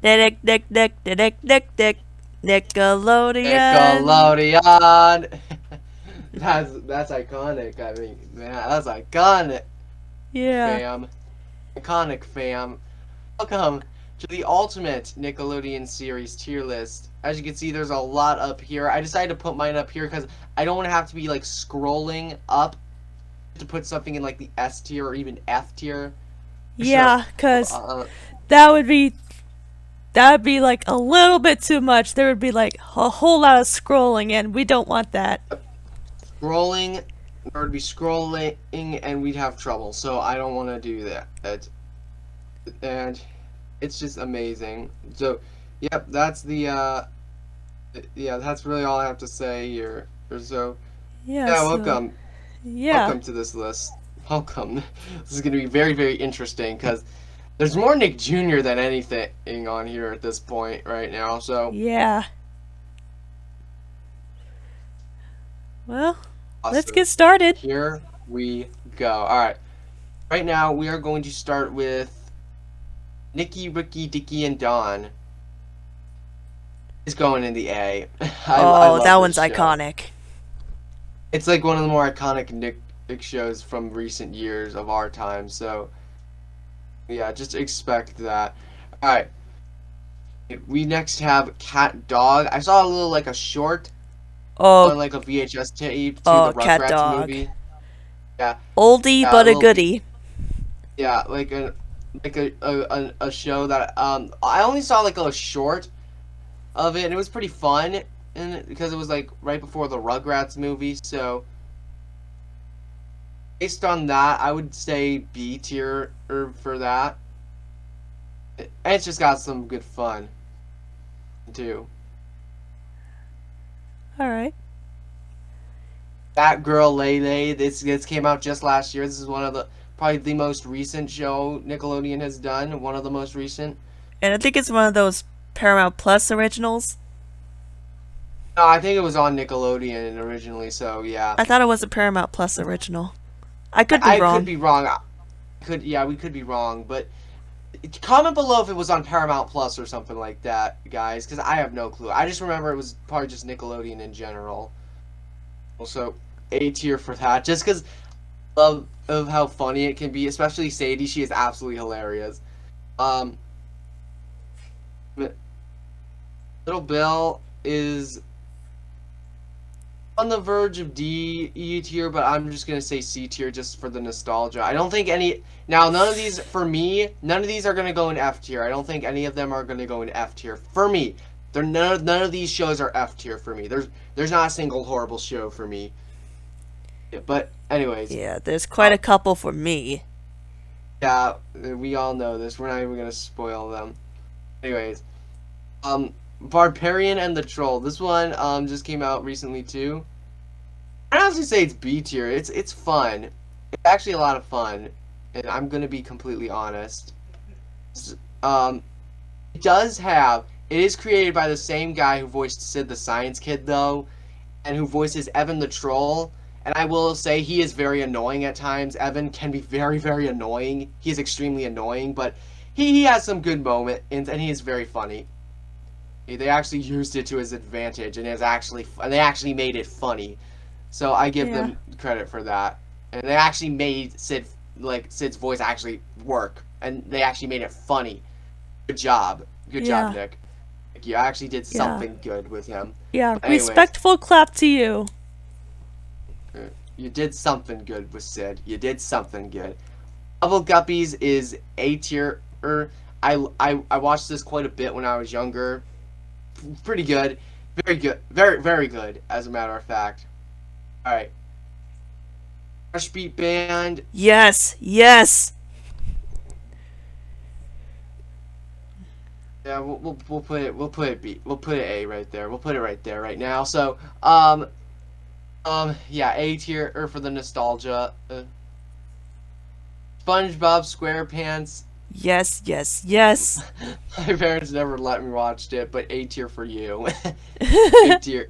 Dick, dick, dick, dick, dick, dick. Nickelodeon. Nickelodeon. That's iconic. I mean, man, that's iconic, Yeah. fam. Iconic, fam. Welcome to the ultimate Nickelodeon series tier list. As you can see, there's a lot up here. I decided to put mine up here because I don't want to have to be like scrolling up to put something in like the S tier or even F tier. So, Yeah, cause uh, that would be like a little bit too much. There would be like a whole lot of scrolling, and we don't want that. scrolling, there would be scrolling, and we'd have trouble. So I don't want to do that. And it's just amazing. So, yep, that's the yeah, that's really all I have to say here. So, Yeah. yeah, So yeah. welcome to this list. Welcome. This is gonna be very, very interesting because there's more Nick Jr. than anything on here at this point right now. So, Yeah. Well, let's awesome. get started. Here we go. All right. Right now, we are going to start with Nikki, Ricky, Dicky, and Don. Is going in the A. I Oh, that love this one's show. iconic. It's like one of the more iconic Nick shows from recent years of our time. So yeah, just expect that. All right, we next have Cat Dog. I saw a little like a short Oh, on like a VHS tape to the cat Rugrats dog. movie. Yeah, Oldie yeah, a but a little goodie. yeah, like a show that I only saw like a short of it and it was pretty fun and because it was like right before the Rugrats movie. So based on that, I would say B tier for that. And it's just got some good fun too. All right. That Girl Lay this came out just last year. This is one of the probably the most recent show Nickelodeon has done. One of the most recent. And I think it's one of those Paramount Plus originals. No, I think it was on Nickelodeon originally. So yeah, I thought it was a Paramount Plus original. I could be I could wrong. be wrong. Could yeah, we could be wrong, but comment below if it was on Paramount Plus or something like that, guys, because I have no clue. I just remember it was probably just Nickelodeon in general. Also, A tier for that, just because of how funny it can be, especially Sadie. She is absolutely hilarious. Um, Little Bill is on the verge of D E tier, but I'm just gonna say C tier just for the nostalgia. I don't think any now none of these for me, none of these are gonna go in F tier. I don't think any of them are gonna go in F tier for me. They're none of these shows are F tier for me. There's not a single horrible show for me. Yeah, but anyways, Yeah, there's quite um, a couple for me. yeah, we all know this. We're not even gonna spoil them. Anyways, Barbarian and the Troll. This one just came out recently too. I'd honestly say it's B tier. It's fun. It's actually a lot of fun, and I'm gonna be completely honest. Um, it does have. It is created by the same guy who voiced Sid the Science Kid, though, and who voices Evan the Troll. And I will say he is very annoying at times. Evan can be very, very annoying. He is extremely annoying, but he has some good moments, and he is very funny. They actually used it to his advantage, and they actually made it funny. So I give Yeah. them credit for that. And they actually made Sid's voice actually work, and they actually made it funny. Good job, Yeah. Nick. Like, you actually did Yeah. something good with him. Yeah. But anyways, Respectful clap to you. you did something good with Sid. You did something good. Bubble Guppies is A tier. I watched this quite a bit when I was younger. Pretty good, very good, very good. As a matter of fact. All right, Fresh Beat Band. Yes. Yes. Yeah, we'll put it B. We'll put it A right there. We'll put it right there right now. So yeah, A tier for the nostalgia. SpongeBob SquarePants. Yes. Yes. Yes. My parents never let me watch it, but A tier for you. A tier.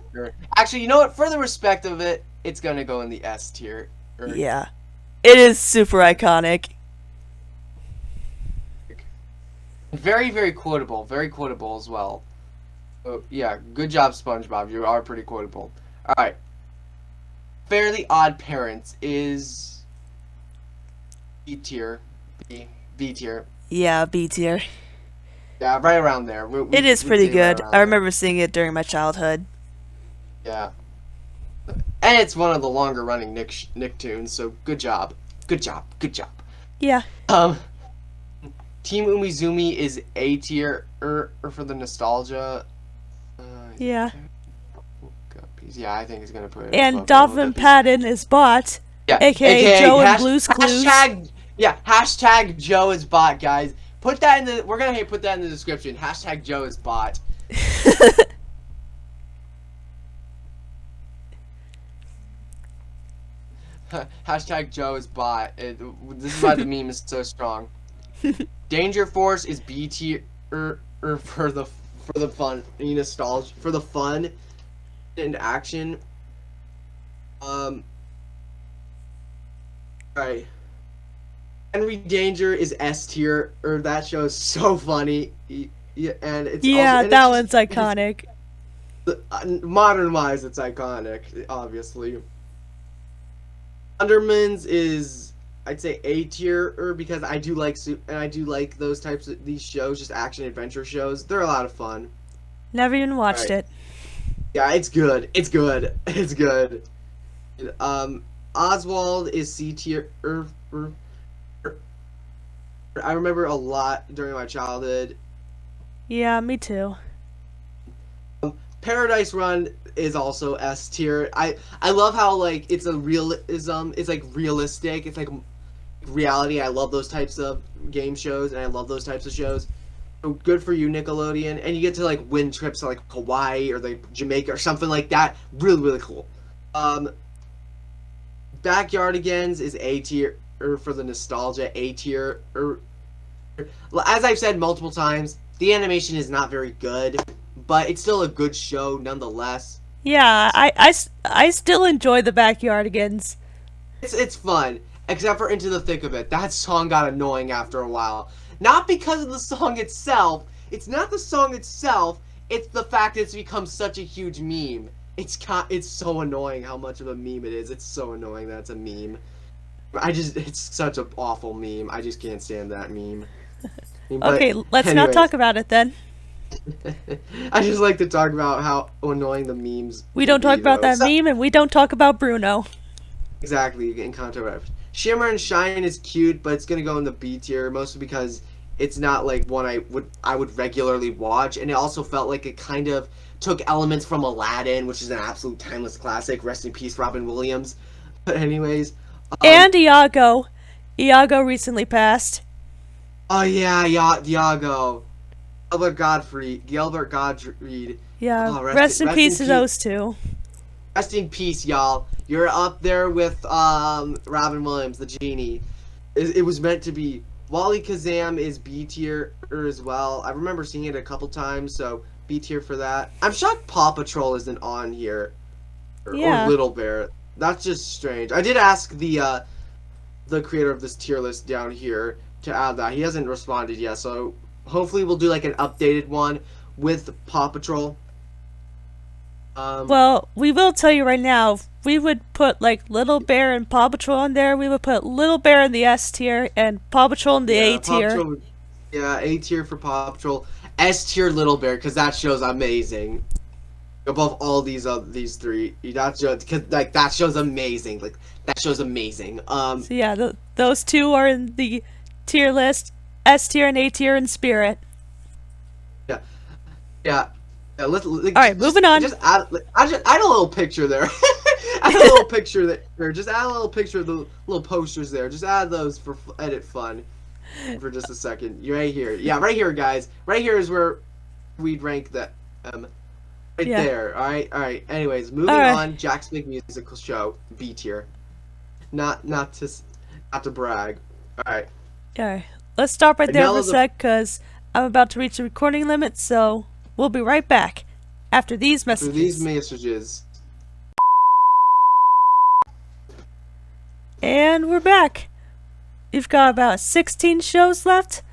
Actually, you know what? For the respect of it, it's gonna go in the S tier. Or, Yeah. It is super iconic. Very, very quotable. Very quotable as well. Yeah, good job, SpongeBob. You are pretty quotable. All right. Fairly Odd Parents is B tier. B tier. Yeah, B tier. Yeah, right around there. It is We'd pretty say right good. I around there. remember seeing it during my childhood. Yeah. And it's one of the longer running Nicktoons, so good job. Good job. Good job. Yeah. Um, Team Umizoomi is A tier for the nostalgia. Uh, Yeah. yeah, I think it's gonna put it And above Little Dolphin Duckies. Patton is Bot, Yeah, aka aka Joe in Blue's Clues. hashtag Joe is bot, guys. Put that in the we're gonna put that in the description. Hashtag Joe is bot. Hashtag Joe is bot. This is why the meme is so strong. Danger Force is B tier for the fun, nostalgia, for the fun and action. Right. Henry Danger is S tier. That show is so funny. Yeah, and it's also Yeah, and that it's one's iconic. modern wise, it's iconic, obviously. Undermans is I'd say A tier because I do like those types of these shows, just action adventure shows. They're a lot of fun. Never even All watched right. it. Yeah, it's good. It's good. It's good. Oswald is C tier. I remember a lot during my childhood. Yeah, me too. Paradise Run is also S tier. I love how like it's a realism. It's like realistic. It's like reality. I love those types of game shows, and I love those types of shows. So good for you, Nickelodeon. And you get to like win trips to like Hawaii or like Jamaica or something like that. Really, really cool. Um, Backyardigans is A tier for the nostalgia. A tier. As I've said multiple times, the animation is not very good, but it's still a good show nonetheless. Yeah, I still enjoy the Backyardigans. It's fun, except for Into the Thick of It. That song got annoying after a while. Not because of the song itself. It's not the song itself. It's the fact it's become such a huge meme. It's so annoying how much of a meme it is. It's so annoying that it's a meme. It's such an awful meme. I just can't stand that meme. But Okay, let's not anyways, talk about it then. I just like to talk about how annoying the memes We can don't talk be, about though. that meme, and we don't talk about Bruno. Exactly, in content. Shimmer and Shine is cute, but it's gonna go in the B tier, mostly because it's not like one I would regularly watch, and it also felt like it kind of took elements from Aladdin, which is an absolute timeless classic. Rest in peace, Robin Williams. But anyways, um, And Iago. Iago recently passed. oh yeah, Yago, Gilbert Gottfried. Yeah, Oh, rest in rest in peace to peace. those two. Rest in peace, y'all. You're up there with Robin Williams, the genie. It was meant to be. Wally Kazam is B tier as well. I remember seeing it a couple times, so B tier for that. I'm shocked Paw Patrol isn't on here, or Yeah. Little Bear. That's just strange. I did ask the creator of this tier list down here to add that. He hasn't responded yet, so hopefully we'll do like an updated one with Paw Patrol. Um, Well, we will tell you right now, if we would put like Little Bear and Paw Patrol on there, we would put Little Bear in the S tier and Paw Patrol in the A Paw tier. Patrol. Yeah, A tier for Paw Patrol. S tier Little Bear because that show's amazing. Above all these three, that show because like that show's amazing. Like that show's amazing. So yeah, those two are in the tier list. S tier and A tier in spirit. Yeah, yeah. Yeah, All right, moving on. Just add, I just add a little picture there. Add a little picture there. Just add a little picture of the little posters there. Just add those for edit fun for just a second. You're right here. Yeah, right here, guys. Right here is where we'd rank the right Yeah. there. All right, all right. Anyways, moving All right. on. Jack's Big Musical Show, B tier. Not to brag. All right. Alright, let's stop right there for a Vanilla the- sec, because I'm about to reach the recording limit, so we'll be right back after these For messages. these messages. And we're back. We've got about 16 shows left.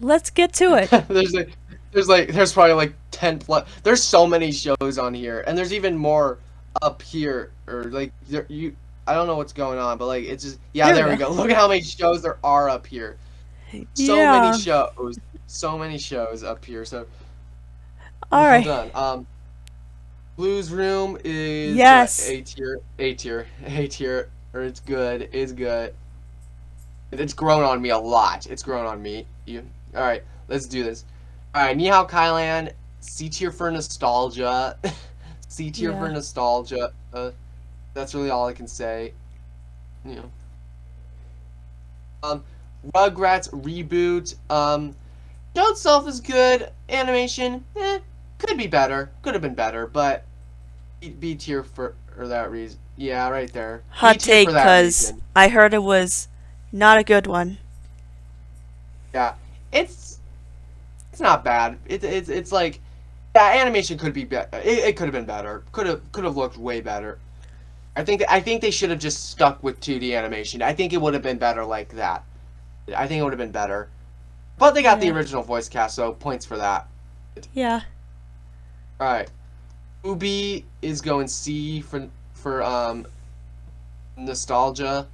Let's get to it. there's like there's probably like 10 plus. There's so many shows on here, and there's even more up here, or like there, you. I don't know what's going on, but like it's just yeah. There we There we go. go. Look at how many shows there are up here. Yeah. So many shows up here. So All well right. done. Blues Room is Yes. A tier, or it's good. It's good. It's grown on me a lot. It's grown on me. All right, let's do this. All right, Ni Hao Kailan, C tier for nostalgia. C tier for Yeah. nostalgia. That's really all I can say. You know. Um, Rugrats reboot. Show itself is good. Animation, could be better. Could have been better, but B tier for that reason. Yeah, right there. B Hot tier for take, that cause reason. I heard it was not a good one. Yeah, it's it's not bad. It's like yeah, animation could be better. It could have been better. Could have looked way better. I think they should have just stuck with 2D animation. I think it would have been better like that. I think it would have been better. But they got the Yeah. original voice cast, so points for that. Yeah. All right, Ubi is going C for nostalgia.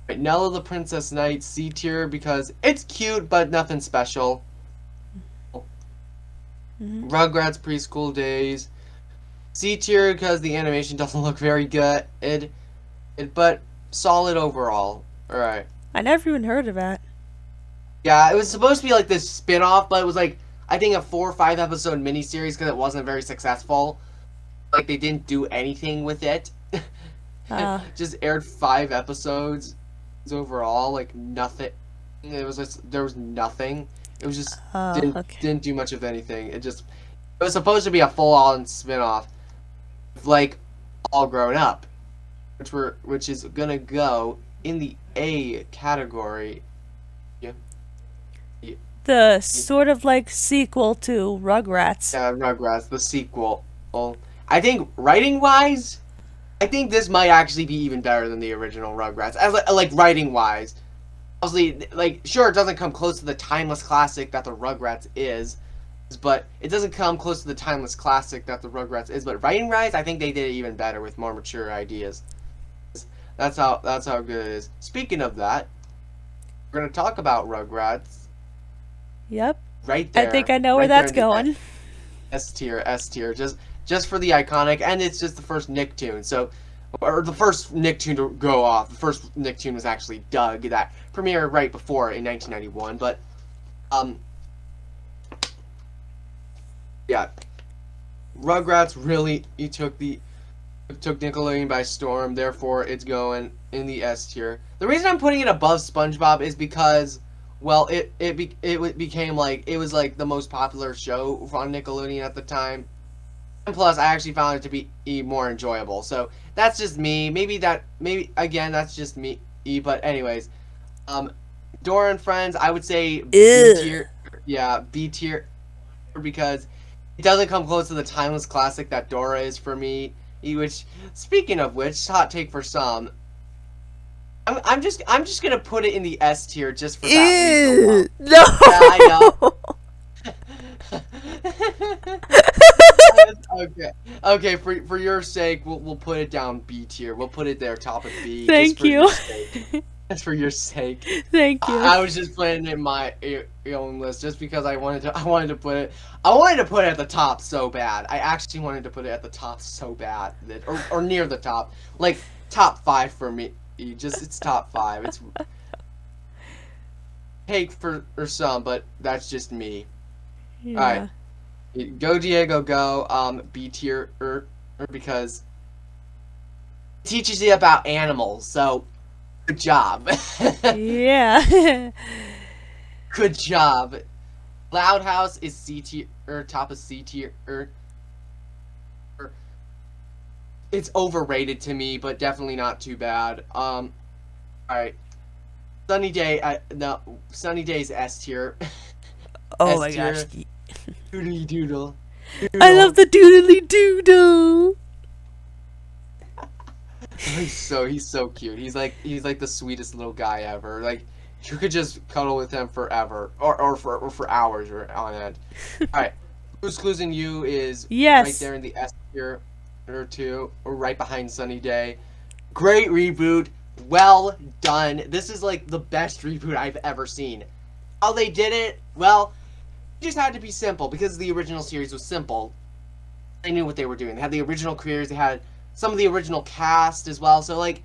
Right, Nella the Princess Knight C tier because it's cute but nothing special. Hmm. Rugrats preschool days C tier because the animation doesn't look very good. But solid overall. All right. I never even heard of that. Yeah, it was supposed to be like this spin-off, but it was like I think a 4 or 5 episode miniseries because it wasn't very successful. Like they didn't do anything with it. Uh, Just aired 5 episodes overall, like nothing. It was just there was nothing. It was just okay. didn't do much of anything. It was supposed to be a full-on spin-off, like all grown up, which is gonna go in the A category. Yeah. Yeah. The sort of like sequel to Rugrats. Yeah, Rugrats, the sequel. Well, I think writing wise, I think this might actually be even better than the original Rugrats. As like writing wise, obviously, like sure it doesn't come close to the timeless classic that the Rugrats is, but it doesn't come close to the timeless classic that the Rugrats is. But writing wise, I think they did it even better with more mature ideas. That's how good it is. Speaking of that, we're gonna talk about Rugrats Yep. right I think there, I know where right there that's in the going. S tier, just for the iconic, and it's just the first Nicktoon. So, or the first Nicktoon to go off. The first Nicktoon was actually Doug, that premiered right before in 1991. But, um, yeah, Rugrats really took Nickelodeon by storm. Therefore, it's going in the S tier. The reason I'm putting it above SpongeBob is because, well, it became like it was like the most popular show on Nickelodeon at the time. And plus, I actually found it to be more enjoyable. So that's just me. Maybe again that's just me. But anyways, um, Dora and Friends, I would say B Ew. tier. Yeah, B tier because it doesn't come close to the timeless classic that Dora is for me. Which, speaking of which, hot take for some. I'm just gonna put it in the S tier just for that reason alone. Ew. No. Yeah, I know. Okay. Okay, for your sake, we'll put it down B tier. We'll put it there, top of B, just Thank for your you. sake. Just for your sake. Thank you. I was just putting it in my own list just because I wanted to put it. I wanted to put it at the top so bad. I actually wanted to put it at the top so bad that, or near the top, like top 5 for me. Just it's top 5. It's take for some, but that's just me. All Yeah. right. Go Diego, go. B tier, because it teaches you about animals. So, good job. Yeah. Good job. Loud House is C tier, top of C tier. It's overrated to me, but definitely not too bad. All right. Sunny Day, no, Sunny Day's S tier. Oh S my gosh. tier. Doodly doodle. I love the doodly doodle. He's so cute. He's like the sweetest little guy ever. Like You could just cuddle with them forever, or for hours or on end. All right, Blue's Clues and You is right Yes. there in the S tier or two, or right behind Sunny Day. Great reboot, well done. This is like the best reboot I've ever seen. How they did it, well, it just had to be simple because the original series was simple. They knew what they were doing. They had the original creators. They had some of the original cast as well. So like,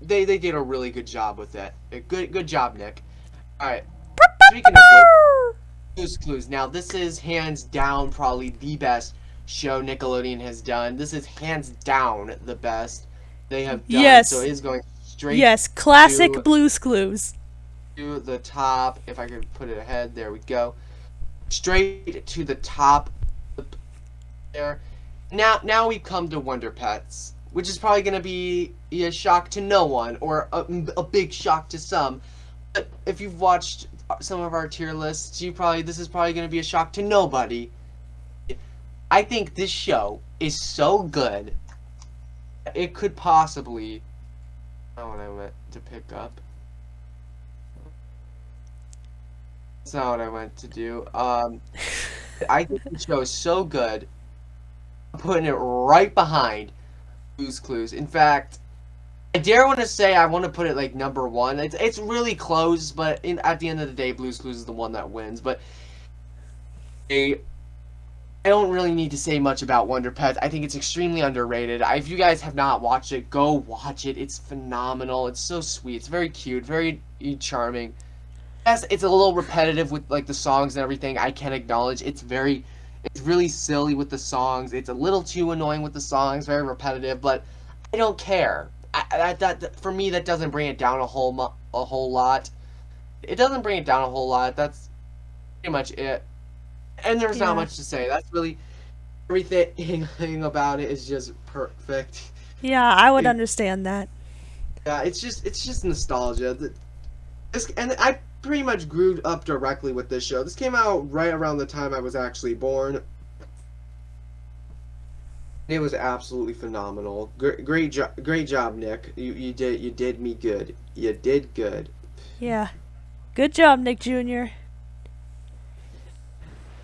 they did a really good job with it. Good job, Nick. All right. Speaking of Blue's Clues, now this is hands down probably the best show Nickelodeon has done. This is hands down the best they have done. So Yes. it is going straight Yes. Classic to Blue's Clues. the top. If I could put it ahead, there we go. Straight to the top there. Now we come to Wonder Pets, which is probably going to be a shock to no one, or a big shock to some. But if you've watched some of our tier lists, this is probably going to be a shock to nobody. I think this show is so good, it could possibly. Not what I meant to pick up. That's not what I meant to do. I think the show is so good. I'm putting it right behind Blue's Clues. In fact, I dare want to say I want to put it like number one. It's really close, but at the end of the day, Blue's Clues is the one that wins. But I don't really need to say much about Wonder Pets. I think it's extremely underrated. If you guys have not watched it, go watch it. It's phenomenal. It's so sweet. It's very cute, very charming. Yes, it's a little repetitive with like the songs and everything. I can acknowledge it's really silly with the songs. It's a little too annoying with the songs, very repetitive. But I don't care. That for me, that doesn't bring it down a whole lot. It doesn't bring it down a whole lot. That's pretty much it. And there's not Yeah. much to say. That's really everything about it is just perfect. Yeah, I would understand that. Yeah, it's just nostalgia. And I pretty much grew up directly with this show. This came out right around the time I was actually born. It was absolutely phenomenal. Great job, Nick. You did me good. You did good. Yeah. Good job, Nick Jr.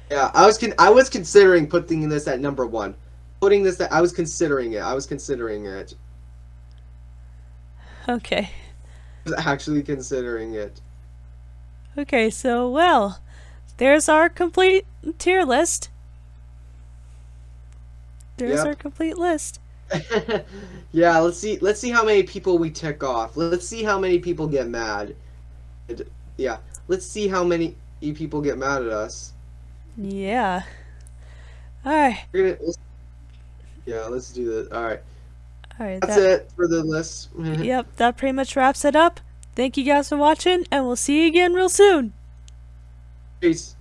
Yeah, I was considering putting this at number one. I was considering it. I was considering it. Okay. I was actually considering it. Okay, so, well, there's our complete tier list. There's Yep. our complete list. Yeah, let's see how many people we tick off. Let's see how many people get mad. Yeah, let's see how many people get mad at us. Yeah. Alright. Yeah, let's do this. All right, Alright, that's it for the list. Yep, that pretty much wraps it up. Thank you guys for watching, and we'll see you again real soon. Peace.